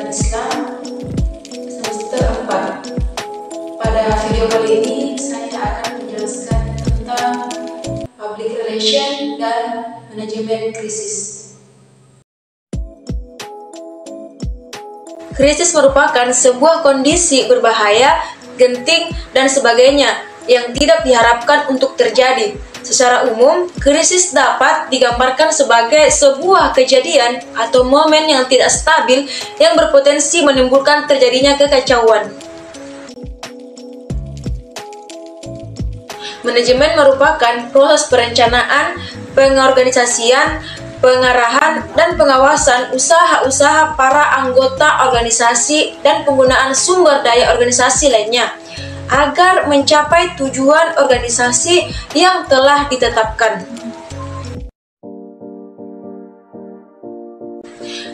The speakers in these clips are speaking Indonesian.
Ajaran Islam semester 4. Pada video kali ini saya akan menjelaskan tentang public relation dan manajemen krisis. Krisis merupakan sebuah kondisi berbahaya, genting, dan sebagainya yang tidak diharapkan untuk terjadi. Secara umum, krisis dapat digambarkan sebagai sebuah kejadian atau momen yang tidak stabil yang berpotensi menimbulkan terjadinya kekacauan. Manajemen merupakan proses perencanaan, pengorganisasian, pengarahan, dan pengawasan usaha-usaha para anggota organisasi dan penggunaan sumber daya organisasi lainnya agar mencapai tujuan organisasi yang telah ditetapkan.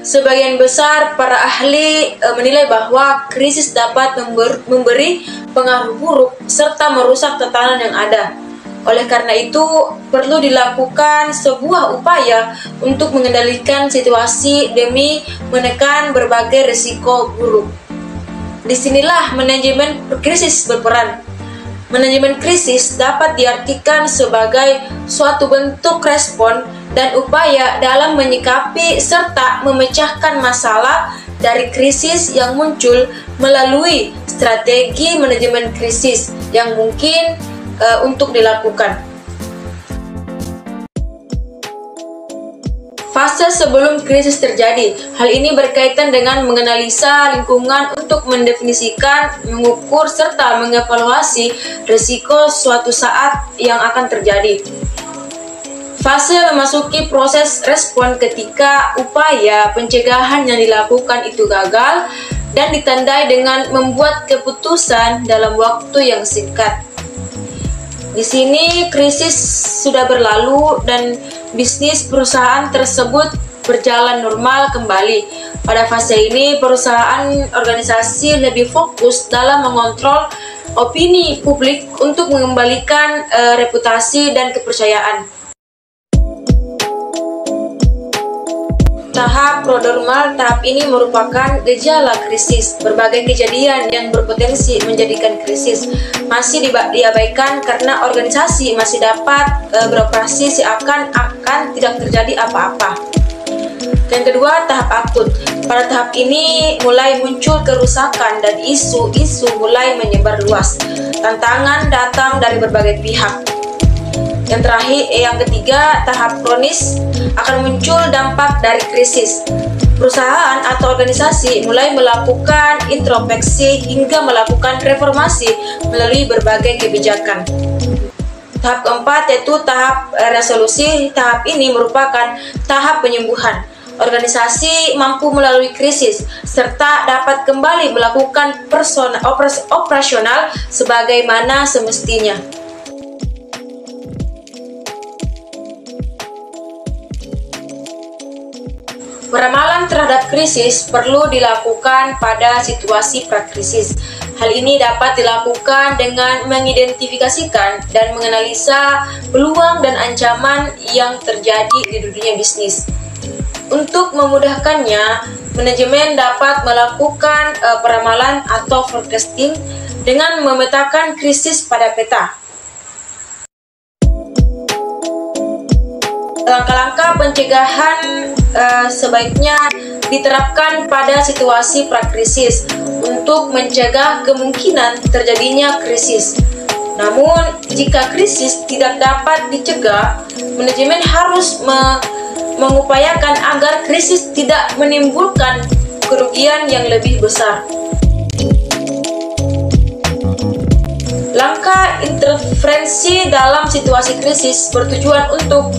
Sebagian besar para ahli menilai bahwa krisis dapat memberi pengaruh buruk serta merusak tatanan yang ada. Oleh karena itu, perlu dilakukan sebuah upaya untuk mengendalikan situasi demi menekan berbagai risiko buruk. Disinilah manajemen krisis berperan. Manajemen krisis dapat diartikan sebagai suatu bentuk respon dan upaya dalam menyikapi serta memecahkan masalah dari krisis yang muncul melalui strategi manajemen krisis yang mungkin untuk dilakukan. Fase sebelum krisis terjadi. Hal ini berkaitan dengan menganalisa lingkungan untuk mendefinisikan, mengukur, serta mengevaluasi risiko suatu saat yang akan terjadi. Fase memasuki proses respon ketika upaya pencegahan yang dilakukan itu gagal dan ditandai dengan membuat keputusan dalam waktu yang singkat. Di sini krisis sudah berlalu dan bisnis perusahaan tersebut berjalan normal kembali. Pada fase ini, perusahaan organisasi lebih fokus dalam mengontrol opini publik untuk mengembalikan reputasi dan kepercayaan. Tahap prodromal. Tahap ini merupakan gejala krisis. Berbagai kejadian yang berpotensi menjadikan krisis masih diabaikan karena organisasi masih dapat beroperasi seakan-akan tidak terjadi apa-apa. Yang kedua, tahap akut. Pada tahap ini mulai muncul kerusakan dan isu-isu mulai menyebar luas. Tantangan datang dari berbagai pihak. Yang terakhir, yang ketiga, tahap kronis, akan muncul dampak dari krisis. Perusahaan atau organisasi mulai melakukan introspeksi hingga melakukan reformasi melalui berbagai kebijakan. Tahap keempat yaitu tahap resolusi. Tahap ini merupakan tahap penyembuhan. Organisasi mampu melalui krisis serta dapat kembali melakukan operasional sebagaimana semestinya. Peramalan terhadap krisis perlu dilakukan pada situasi prakrisis. Hal ini dapat dilakukan dengan mengidentifikasikan dan menganalisa peluang dan ancaman yang terjadi di dunia bisnis. Untuk memudahkannya, manajemen dapat melakukan peramalan atau forecasting dengan memetakan krisis pada peta. Langkah-langkah pencegahan sebaiknya diterapkan pada situasi prakrisis untuk mencegah kemungkinan terjadinya krisis. Namun, jika krisis tidak dapat dicegah, manajemen harus mengupayakan agar krisis tidak menimbulkan kerugian yang lebih besar. Langkah intervensi dalam situasi krisis bertujuan untuk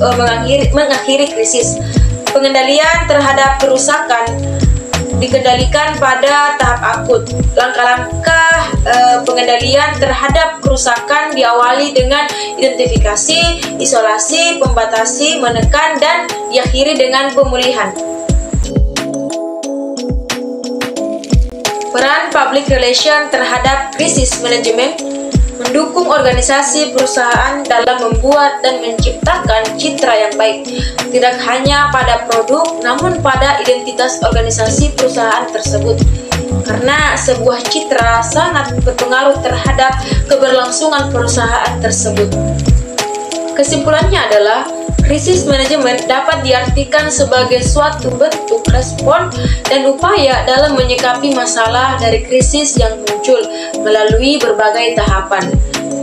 mengakhiri krisis. Pengendalian terhadap kerusakan dikendalikan pada tahap akut. Langkah-langkah pengendalian terhadap kerusakan diawali dengan identifikasi, isolasi, pembatasi, menekan, dan diakhiri dengan pemulihan. Peran public relation terhadap krisis manajemen. mendukung organisasi perusahaan dalam membuat dan menciptakan citra yang baik, tidak hanya pada produk, namun pada identitas organisasi perusahaan tersebut. Karena sebuah citra sangat berpengaruh terhadap keberlangsungan perusahaan tersebut. Kesimpulannya adalah, krisis manajemen dapat diartikan sebagai suatu bentuk respon dan upaya dalam menyikapi masalah dari krisis yang muncul melalui berbagai tahapan.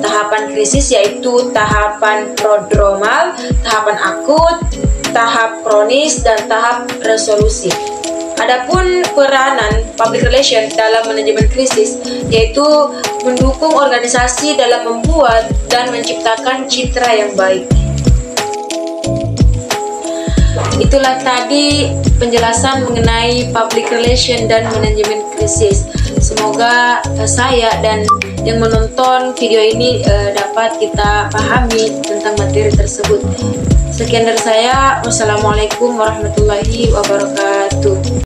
Tahapan krisis yaitu tahapan prodromal, tahapan akut, tahap kronis, dan tahap resolusi. Adapun peranan public relation dalam manajemen krisis yaitu mendukung organisasi dalam membuat dan menciptakan citra yang baik. Itulah tadi penjelasan mengenai public relation dan manajemen krisis. Semoga saya dan yang menonton video ini dapat kita pahami tentang materi tersebut. Sekian dari saya. Wassalamualaikum warahmatullahi wabarakatuh.